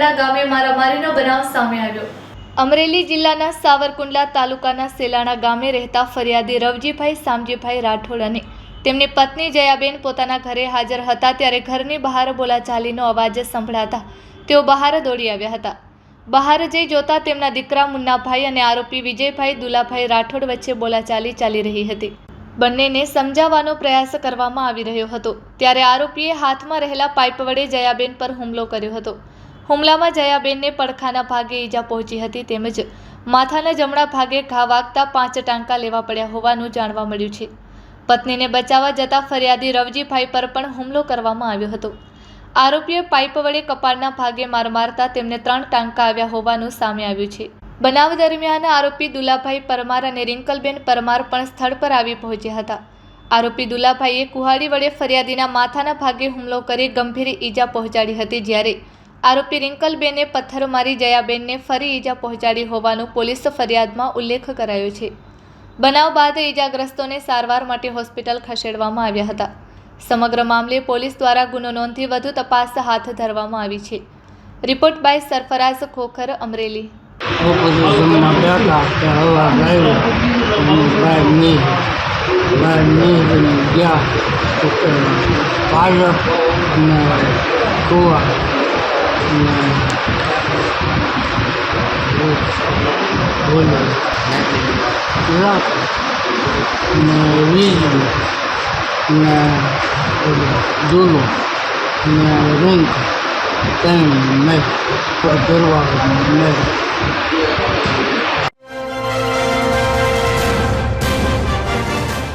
સેલાણા ગામે મારામારીનો બનાવ સામે આવ્યો। અમરેલી જિલ્લાના સાવરકુંડલા તાલુકાના સેલાણા ગામે રહેતા ફરિયાદી રવજીભાઈ શામજીભાઈ રાઠોડ અને તેમની પત્ની જયાબેન પોતાના ઘરે હાજર હતા ત્યારે ઘરની બહાર બોલાચાલીનો અવાજ સંભળાતા તેઓ બહાર દોડી આવ્યા હતા। બહાર જઈ જોતા તેમના દીકરા મુન્નાભાઈ અને આરોપી વિજયભાઈ દુલાભાઈ રાઠોડ વચ્ચે બોલાચાલી ચાલી રહી હતી। બંનેને સમજાવવાનો પ્રયાસ કરવામાં આવી રહ્યો હતો ત્યારે આરોપીએ હાથમાં રહેલા પાઇપ વડે જયાબેન પર હુમલો કર્યો હતો। હુમલામાં જયાબેનને પડખાના ભાગે ઈજા પહોંચી હતી તેમજ માથાના જમણા ભાગે ઘા વાગતા 5 ટાંકા લેવા પડ્યા હોવાનું જાણવા મળ્યું છે। પત્નીને બચાવવા જતા ફરિયાદી રવજીભાઈ પર પણ હુમલો કરવામાં આવ્યો હતો। આરોપીએ પાઇપ વડે કપાળના ભાગે માર મારતા તેમને 3 ટાંકા આવ્યા હોવાનું સામે આવ્યું છે। બનાવ દરમિયાન આરોપી દુલાભાઈ પરમાર અને રિંકલબેન પરમાર પણ સ્થળ પર આવી પહોંચ્યા હતા। આરોપી દુલાભાઈએ કુહાડી વડે ફરિયાદીના માથાના ભાગે હુમલો કરી ગંભીર ઈજા પહોંચાડી હતી જ્યારે આરોપી રિંકલબેને પથ્થર મારી જયાબેનને ફરી ઈજા પહોંચાડી હોવાનું પોલીસ ફરિયાદમાં ઉલ્લેખ કરાયો છે। બનાવ બાદ ઈજાગ્રસ્તોને સારવાર માટે હોસ્પિટલ ખસેડવામાં આવ્યા હતા। સમગ્ર મામલે પોલીસ દ્વારા ગુનો નોંધી વધુ તપાસ હાથ ધરવામાં આવી છે। Report by Sarfaraz Khokhar, Amreli. Dulu ring